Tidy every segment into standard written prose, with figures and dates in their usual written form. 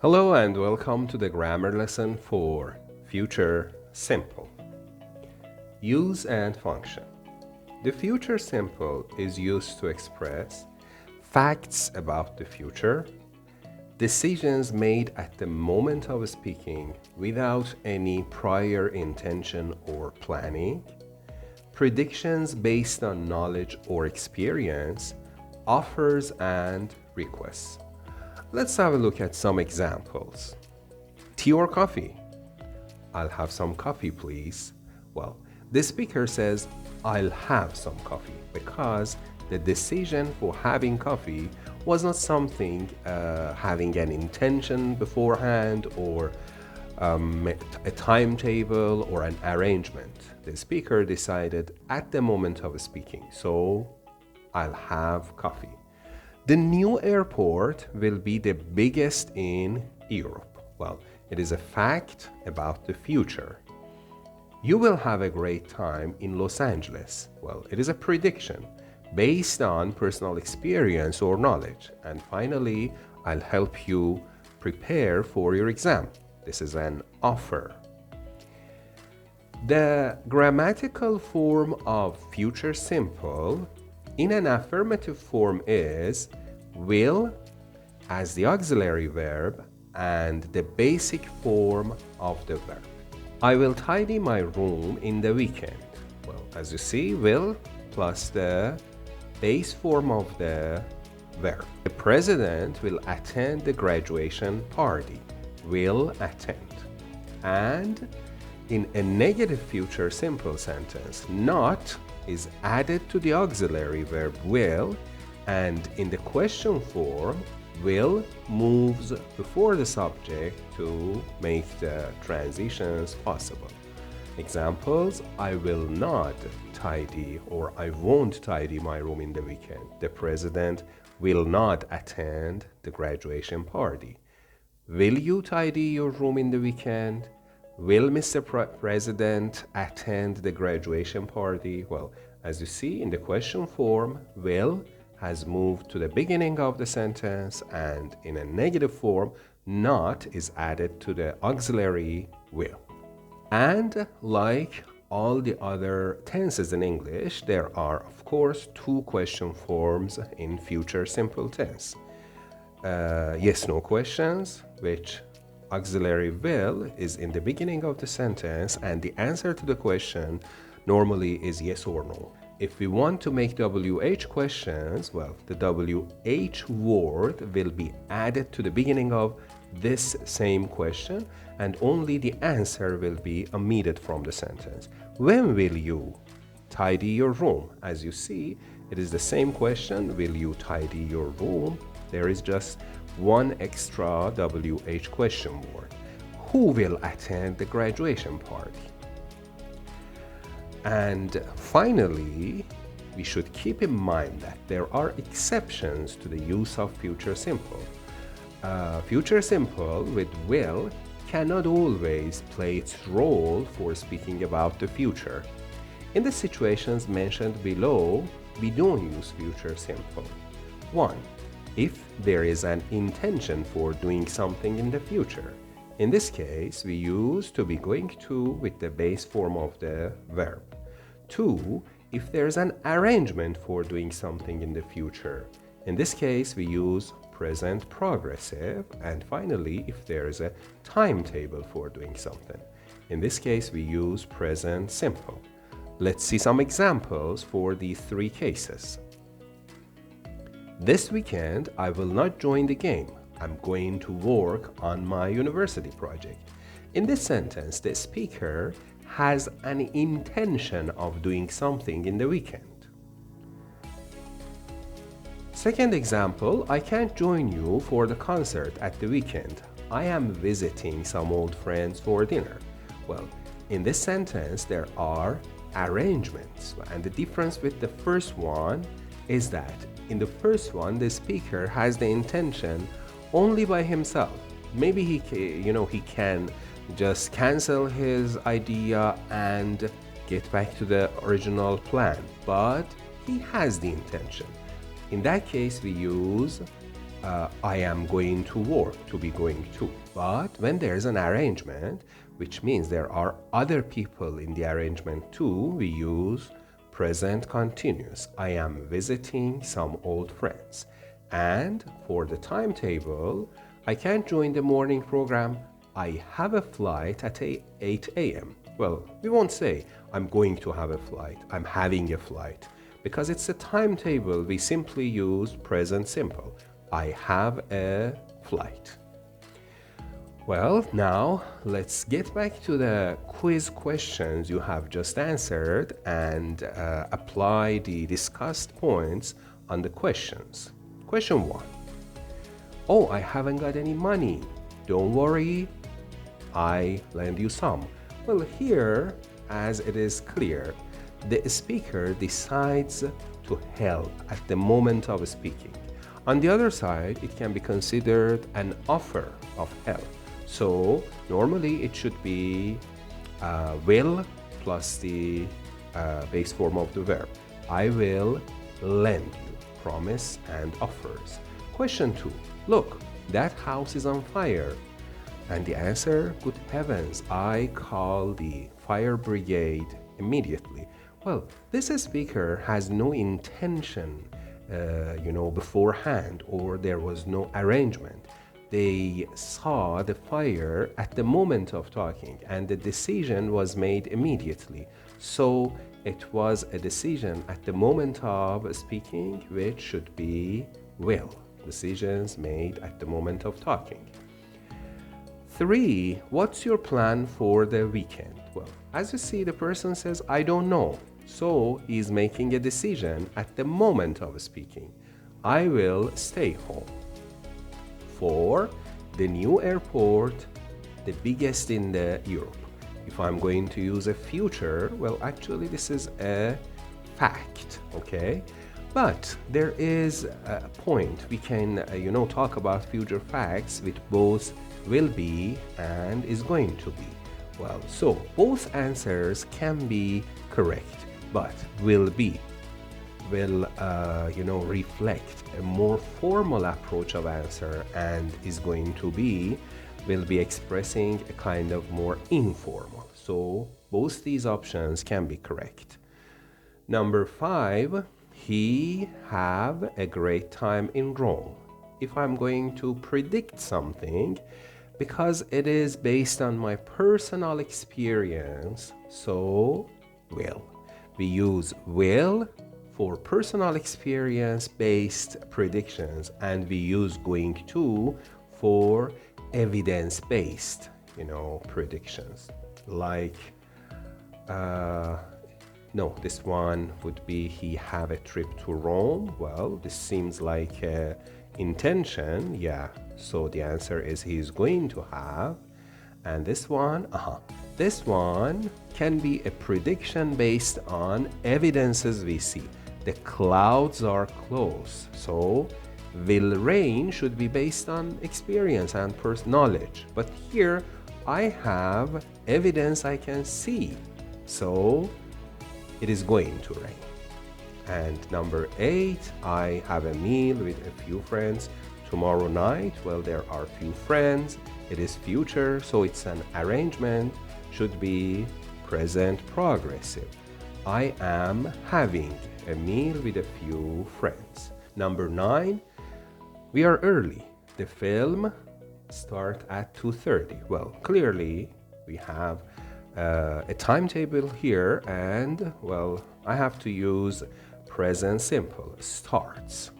Hello and welcome to the grammar lesson for future simple. Use and function. The future simple is used to express facts about the future, decisions made at the moment of speaking without any prior intention or planning, predictions based on knowledge or experience, offers and requests. Let's have a look at some examples. Tea or coffee? I'll have some coffee, please. Well, the speaker says, I'll have some coffee because the decision for having coffee was not something having an intention beforehand or a timetable or an arrangement. The speaker decided at the moment of speaking, so I'll have coffee. The new airport will be the biggest in Europe. Well, it is a fact about the future. You will have a great time in Los Angeles. Well, it is a prediction based on personal experience or knowledge. And finally, I'll help you prepare for your exam. This is an offer. The grammatical form of future simple in an affirmative form is will as the auxiliary verb and the basic form of the verb. I will tidy my room in the weekend. Well, as you see, will plus the base form of the verb. The president will attend the graduation party. Will attend. And in a negative future simple sentence, not is added to the auxiliary verb will, and in the question form, will moves before the subject to make the transitions possible. Examples, I will not tidy or I won't tidy my room in the weekend. The president will not attend the graduation party. Will you tidy your room in the weekend? Will Mr. President attend the graduation party? Well, as you see in the question form, will has moved to the beginning of the sentence, and in a negative form, not is added to the auxiliary will. And like all the other tenses in English, there are, of course, two question forms in future simple tense. Yes/no questions, which auxiliary will is in the beginning of the sentence and the answer to the question normally is yes or no. If we want to make WH questions, well, the WH word will be added to the beginning of this same question and only the answer will be omitted from the sentence. When will you tidy your room? As you see, it is the same question, will you tidy your room? There is just one extra WH question word. Who will attend the graduation party? And finally, we should keep in mind that there are exceptions to the use of future simple. Future simple with will cannot always play its role for speaking about the future. In the situations mentioned below, we don't use future simple. 1. If there is an intention for doing something in the future. In this case, we use to be going to with the base form of the verb. 2. If there's an arrangement for doing something in the future. In this case, we use present progressive. And finally, if there is a timetable for doing something. In this case, we use present simple. Let's see some examples for these three cases. This weekend, I will not join the game. I'm going to work on my university project. In this sentence, the speaker has an intention of doing something in the weekend. Second example, I can't join you for the concert at the weekend. I am visiting some old friends for dinner. Well, in this sentence, there are arrangements, and the difference with the first one is that in the first one, the speaker has the intention only by himself. Maybe he can just cancel his idea and get back to the original plan, but he has the intention. In that case, we use I am going to work, to be going to. But when there's an arrangement, which means there are other people in the arrangement too, we use present continuous. I am visiting some old friends. And for the timetable, I can't join the morning program. I have a flight at 8 a.m. Well, we won't say I'm going to have a flight, I'm having a flight. Because it's a timetable, we simply use present simple. I have a flight. Well, now let's get back to the quiz questions you have just answered and apply the discussed points on the questions. Question 1. Oh, I haven't got any money. Don't worry, I lend you some. Well, here, as it is clear, the speaker decides to help at the moment of speaking. On the other side, it can be considered an offer of help. So normally it should be will plus the base form of the verb. I will lend you, promise and offers. Question 2. Look, that house is on fire. And the answer, good heavens, I call the fire brigade immediately. Well, this speaker has no intention, beforehand, or there was no arrangement. They saw the fire at the moment of talking, and the decision was made immediately. So it was a decision at the moment of speaking, which should be will. Decisions made at the moment of talking. 3. What's your plan for the weekend? Well, as you see, the person says, I don't know. So he's making a decision at the moment of speaking. I will stay home. 4. The new airport, the biggest in the Europe. If I'm going to use a future, well, actually this is a fact, okay? But there is a point. We can, talk about future facts with both will be and is going to be. Well, so both answers can be correct, but will be will reflect a more formal approach of answer, and is going to be will be expressing a kind of more informal. So both these options can be correct. Number 5, he have a great time in Rome. If I'm going to predict something, because it is based on my personal experience, so will. We use will for personal experience based predictions, and we use going to for evidence based predictions. Like this one would be he have a trip to Rome. Well, this seems like intention, yeah, so the answer is he's going to have. And this one can be a prediction based on evidences we see. The clouds are close, so will rain should be based on experience and knowledge. But here I have evidence I can see, so it is going to rain. And number 8, I have a meal with a few friends tomorrow night. Well, there are few friends. It is future, so it's an arrangement, should be present progressive. I am having a meal with a few friends. Number 9, we are early. The film starts at 2:30. Well, clearly we have a timetable here, and well, I have to use present simple, starts.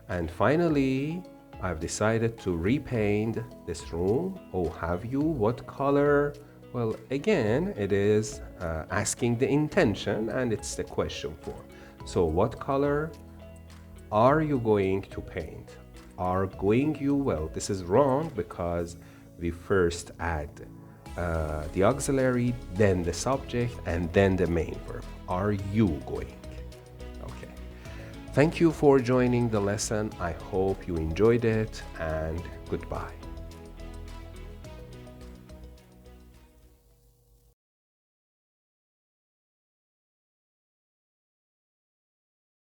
And finally, I've decided to repaint this room. Oh, have you? What color? Well, again, it is asking the intention, and it's the question form. So what color are you going to paint? Well, this is wrong because we first add the auxiliary, then the subject, and then the main verb. Are you going? Okay. Thank you for joining the lesson. I hope you enjoyed it, and goodbye.